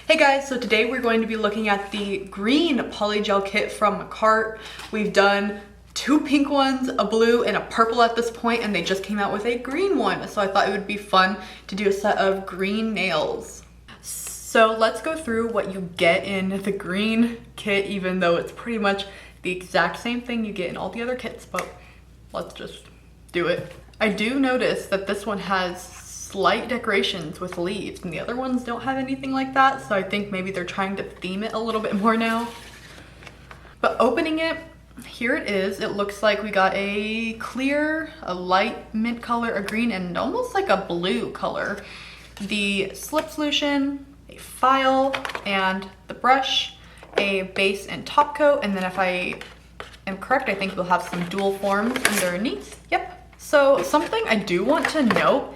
Hey guys, so today we're going to be looking at the green polygel kit from makartt. We've done two pink ones, a blue and a purple at this point, and they just came out with a green one. So I thought it would be fun to do a set of green nails. So let's go through what you get in the green kit, even though it's pretty much the exact same thing you get in all the other kits, but let's just do it. I do notice that this one has slight decorations with leaves and the other ones don't have anything like that, so I think maybe they're trying to theme it a little bit more now. But opening it, here it is. It looks like we got a clear, a light mint color, a green, and almost like a blue color. The slip solution, a file, and the brush, a base and top coat, and then if I am correct, I think we'll have some dual forms underneath. Yep. So something I do want to note,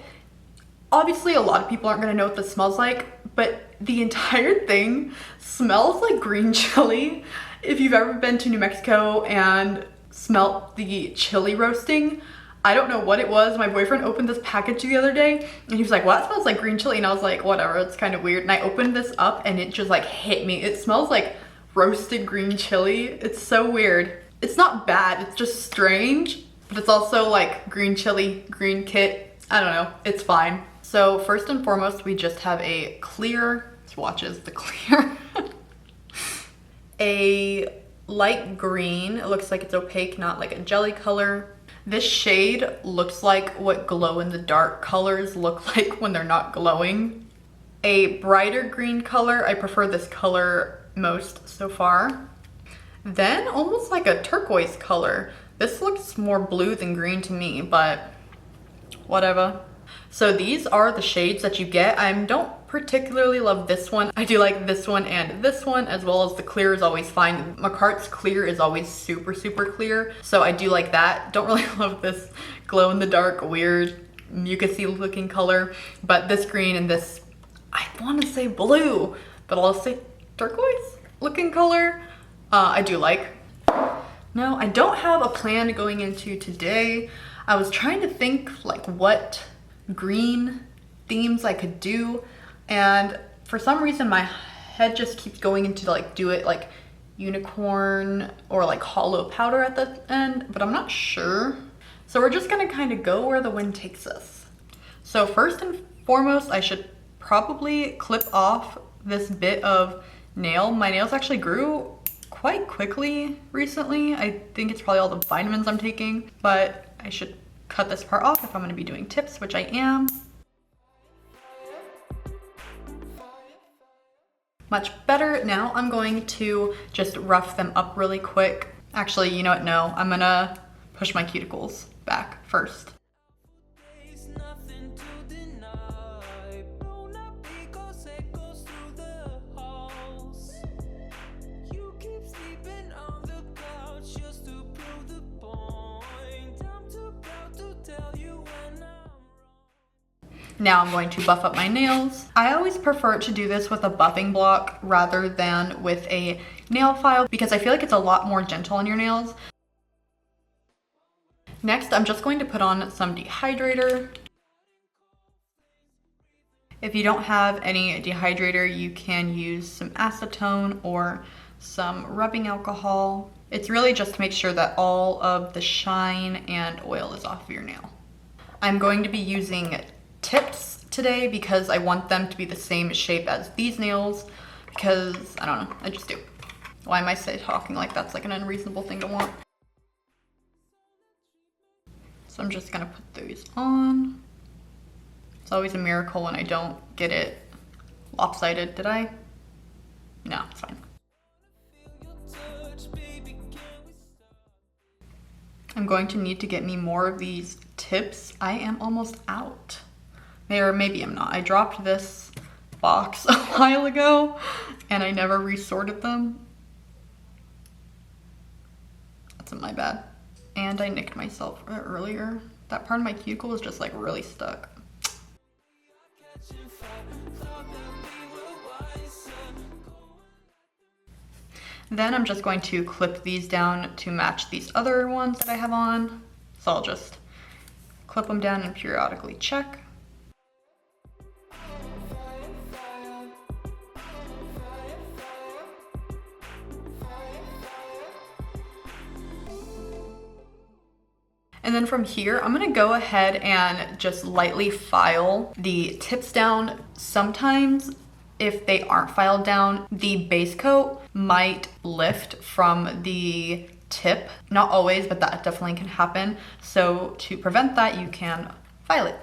obviously a lot of people aren't gonna know what this smells like, but the entire thing smells like green chili. If you've ever been to New Mexico and smelt the chili roasting, I don't know what it was. My boyfriend opened this package the other day and he was like, well, that smells like green chili. And I was like, whatever, it's kind of weird. And I opened this up and it just like hit me. It smells like roasted green chili. It's so weird. It's not bad, it's just strange, but it's also like green chili, green kit. I don't know, it's fine. So first and foremost, we just have a clear, swatches the clear, a light green. It looks like it's opaque, not like a jelly color. This shade looks like what glow in the dark colors look like when they're not glowing. A brighter green color. I prefer this color most so far. Then almost like a turquoise color. This looks more blue than green to me, but whatever. So these are the shades that you get. I don't particularly love this one. I do like this one and this one, as well as the clear is always fine. Makartt's clear is always super, super clear. So I do like that. Don't really love this glow in the dark, weird, mucusy looking color. But this green and this, I want to say blue, but I'll say turquoise looking color, I do like. No, I don't have a plan going into today. I was trying to think like what green themes I could do, and for some reason my head just keeps going into like do it like unicorn or like hollow powder at the end, but I'm not sure. So we're just gonna kind of go where the wind takes us. So first and foremost, I should probably clip off this bit of nail. My nails actually grew quite quickly recently. I think it's probably all the vitamins I'm taking, but I should cut this part off if I'm going to be doing tips, which I am. Much better. Now I'm going to just rough them up really quick. Actually, you know what? No, I'm gonna push my cuticles back first. Now I'm going to buff up my nails. I always prefer to do this with a buffing block rather than with a nail file because I feel like it's a lot more gentle on your nails. Next, I'm just going to put on some dehydrator. If you don't have any dehydrator, you can use some acetone or some rubbing alcohol. It's really just to make sure that all of the shine and oil is off of your nail. I'm going to be using tips today because I want them to be the same shape as these nails because I don't know, I just do. Why am I talking like that's like an unreasonable thing to want? So I'm just gonna put these on. It's always a miracle when I don't get it lopsided. Did I? No, it's fine. I'm going to need to get me more of these tips. I am almost out. Or maybe I'm not. I dropped this box a while ago and I never resorted them. That's my bad. And I nicked myself earlier. That part of my cuticle is just like really stuck. Then I'm just going to clip these down to match these other ones that I have on. So I'll just clip them down and periodically check. And then from here, I'm gonna go ahead and just lightly file the tips down. Sometimes if they aren't filed down, the base coat might lift from the tip. Not always, but that definitely can happen. So to prevent that, you can file it.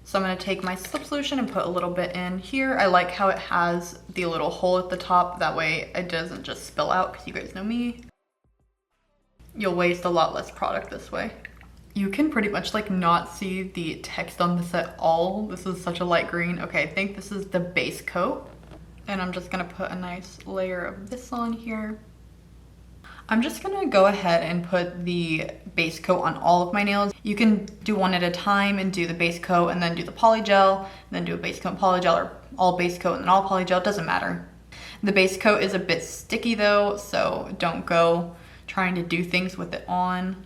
So I'm gonna take my slip solution and put a little bit in here. I like how it has the little hole at the top. That way it doesn't just spill out, because you guys know me. You'll waste a lot less product this way. You can pretty much like not see the text on this at all. This is such a light green. Okay, I think this is the base coat. And I'm just gonna put a nice layer of this on here. I'm just gonna go ahead and put the base coat on all of my nails. You can do one at a time and do the base coat and then do the polygel, and then do a base coat and polygel, or all base coat and then all polygel, it doesn't matter. The base coat is a bit sticky though, so don't go trying to do things with it on.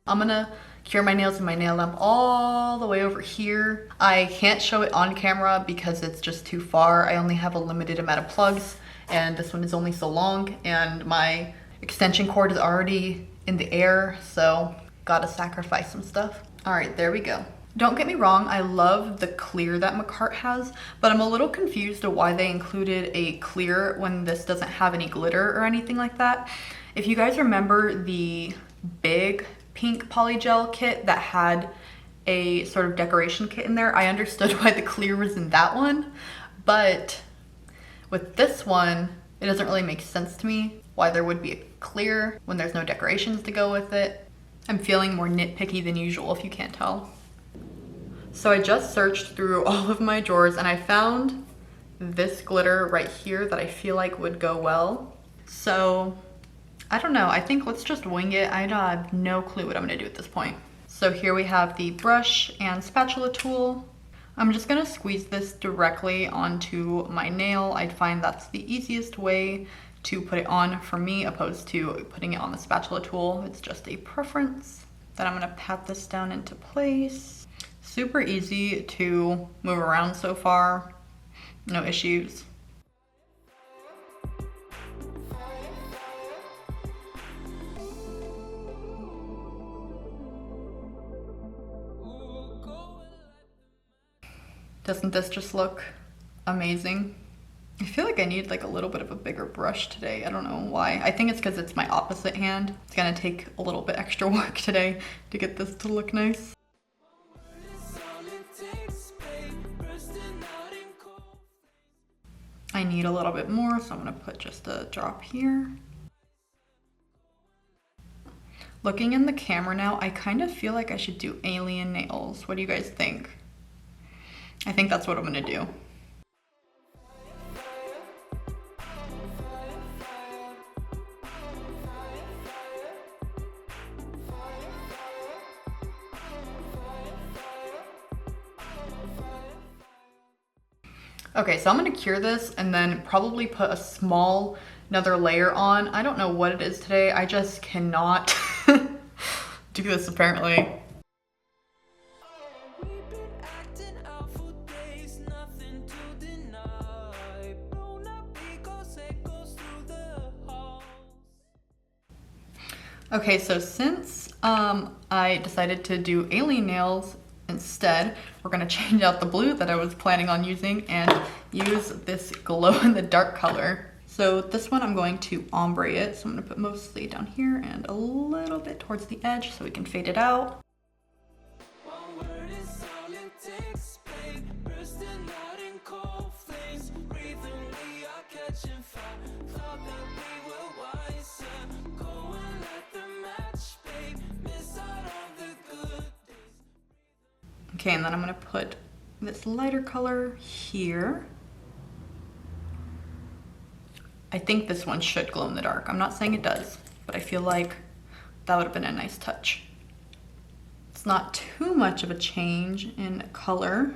I'm gonna cure my nails with my nail lamp all the way over here. I can't show it on camera because it's just too far. I only have a limited amount of plugs, and this one is only so long, and my extension cord is already in the air, so gotta sacrifice some stuff. All right, there we go. Don't get me wrong, I love the clear that makartt has, but I'm a little confused of why they included a clear when this doesn't have any glitter or anything like that. If you guys remember the big pink polygel kit that had a sort of decoration kit in there, I understood why the clear was in that one, but with this one, it doesn't really make sense to me why there would be a clear when there's no decorations to go with it. I'm feeling more nitpicky than usual, if you can't tell. So I just searched through all of my drawers and I found this glitter right here that I feel like would go well. So I don't know, I think let's just wing it. I have no clue what I'm gonna do at this point. So here we have the brush and spatula tool. I'm just gonna squeeze this directly onto my nail. I find that's the easiest way to put it on for me, opposed to putting it on the spatula tool. It's just a preference. Then I'm gonna pat this down into place. Super easy to move around so far, no issues. Doesn't this just look amazing? I feel like I need like a little bit of a bigger brush today. I don't know why. I think it's because it's my opposite hand. It's gonna take a little bit extra work today to get this to look nice. I need a little bit more, so I'm gonna put just a drop here. Looking in the camera now, I kind of feel like I should do alien nails. What do you guys think? I think that's what I'm gonna do. Okay, so I'm gonna cure this and then probably put a small another layer on. I don't know what it is today. I just cannot do this apparently. Okay, so since I decided to do alien nails instead, we're gonna change out the blue that I was planning on using and use this glow in the dark color. So this one I'm going to ombre it. So I'm gonna put mostly down here and a little bit towards the edge so we can fade it out. Okay, and then I'm gonna put this lighter color here. I think this one should glow in the dark. I'm not saying it does. but I feel like that would have been a nice touch. It's not too much of a change in color.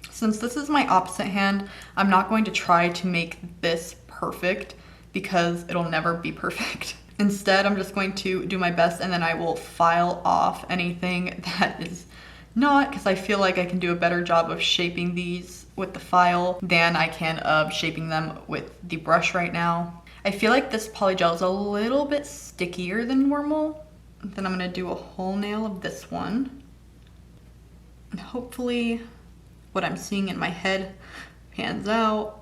Since this is my opposite hand, I'm not going to try to make this perfect because it'll never be perfect. Instead, I'm just going to do my best and then I will file off anything that is not, because I feel like I can do a better job of shaping these with the file than I can of shaping them with the brush right now. I feel like this polygel is a little bit stickier than normal. Then I'm gonna do a whole nail of this one. And hopefully what I'm seeing in my head pans out.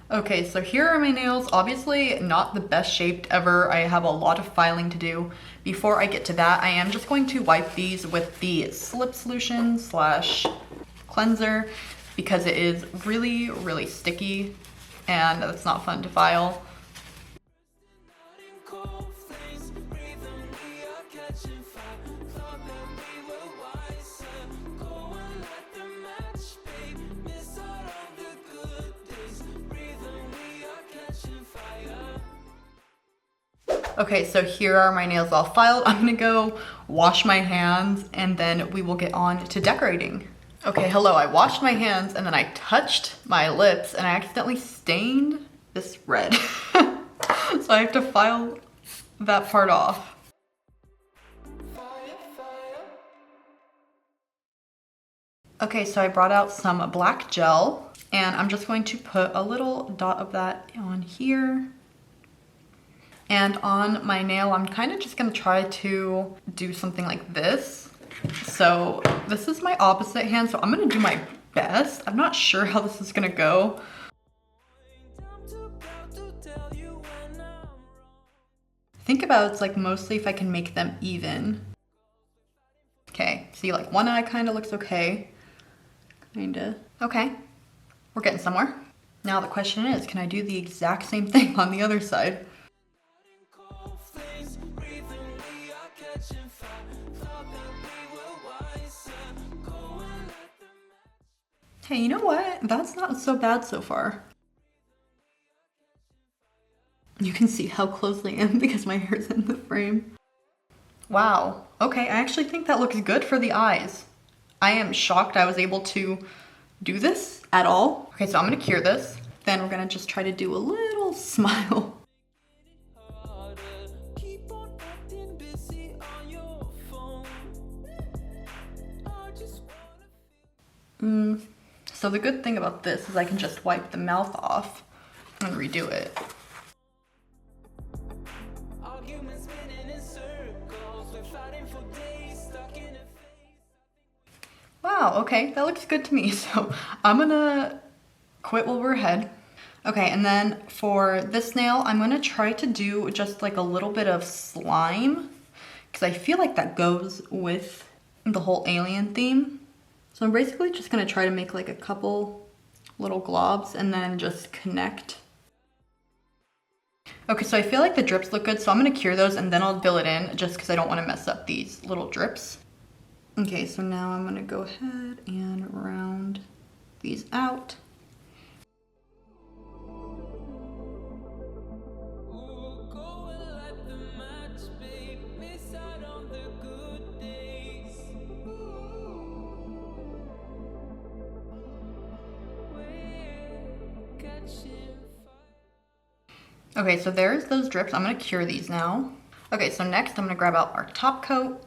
Okay, so here are my nails. Obviously not the best shaped ever. I have a lot of filing to do. Before I get to that, I am just going to wipe these with the slip solution slash cleanser because it is really, really sticky and that's not fun to file. Okay, so here are my nails all filed. I'm gonna go wash my hands and then we will get on to decorating. Okay, hello, I washed my hands and then I touched my lips and I accidentally stained this red. So I have to file that part off. Okay, so I brought out some black gel and I'm just going to put a little dot of that on here. And on my nail, I'm kind of just gonna try to do something like this. So this is my opposite hand, so I'm gonna do my best. I'm not sure how this is gonna go. Think about it's like mostly if I can make them even. Okay, see like one eye kind of looks okay. Kinda. Okay, we're getting somewhere. Now the question is, can I do the exact same thing on the other side? Hey, you know what? That's not so bad so far. You can see how close I am because my hair's in the frame. Wow. Okay, I actually think that looks good for the eyes. I am shocked I was able to do this at all. Okay, so I'm gonna cure this. Then we're gonna just try to do a little smile. So the good thing about this is I can just wipe the mouth off and redo it. Wow, okay, that looks good to me. So I'm gonna quit while we're ahead. Okay, and then for this nail, I'm gonna try to do just like a little bit of slime because I feel like that goes with the whole alien theme. So I'm basically just gonna try to make like a couple little globs and then just connect. Okay, so I feel like the drips look good, so I'm gonna cure those and then I'll fill it in just because I don't wanna mess up these little drips. Okay, so now I'm gonna go ahead and round these out. Okay, so there's those drips. I'm gonna cure these now. Okay, so next I'm gonna grab out our top coat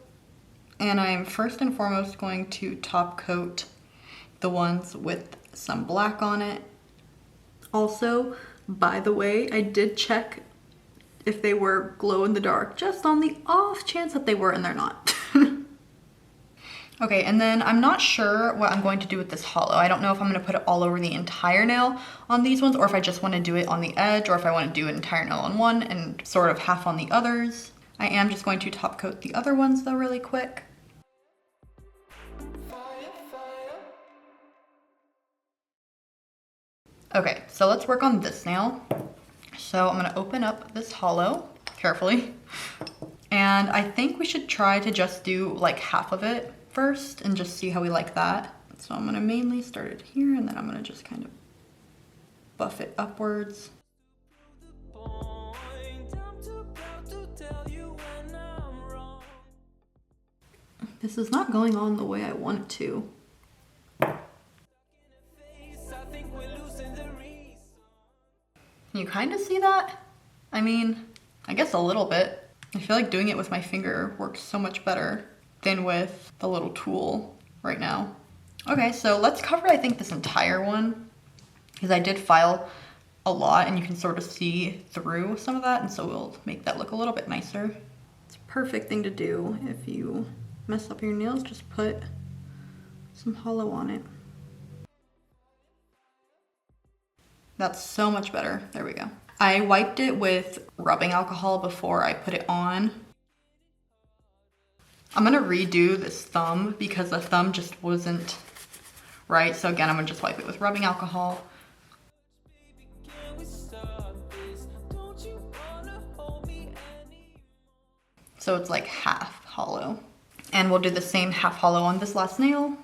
and I'm first and foremost going to top coat the ones with some black on it. Also, by the way, I did check if they were glow in the dark, just on the off chance that they were and they're not. Okay, and then I'm not sure what I'm going to do with this hollow. I don't know if I'm gonna put it all over the entire nail on these ones or if I just wanna do it on the edge or if I wanna do an entire nail on one and sort of half on the others. I am just going to top coat the other ones though really quick. Okay, so let's work on this nail. So I'm gonna open up this hollow carefully. And I think we should try to just do like half of it first and just see how we like that. So I'm gonna mainly start it here and then I'm gonna just kind of buff it upwards. This is not going on the way I want it to. Can you kind of see that? I mean, I guess a little bit. I feel like doing it with my finger works so much better than with the little tool right now. Okay, so let's cover, I think, this entire one because I did file a lot and you can sort of see through some of that, and so we'll make that look a little bit nicer. It's a perfect thing to do if you mess up your nails, just put some hollow on it. That's so much better. There we go. I wiped it with rubbing alcohol before I put it on. I'm gonna redo this thumb because the thumb just wasn't right. So again, I'm gonna just wipe it with rubbing alcohol. So it's like half hollow. And we'll do the same half hollow on this last nail.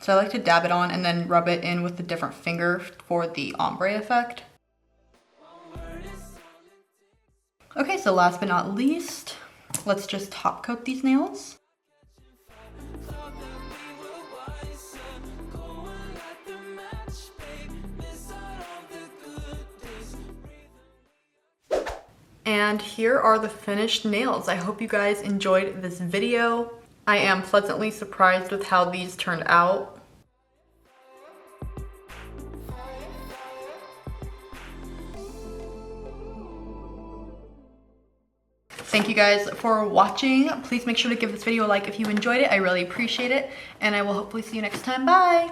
So I like to dab it on and then rub it in with a different finger for the ombre effect. Okay, so last but not least, let's just top coat these nails. And here are the finished nails. I hope you guys enjoyed this video. I am pleasantly surprised with how these turned out. Thank you guys for watching. Please make sure to give this video a like if you enjoyed it. I really appreciate it. And I will hopefully see you next time. Bye!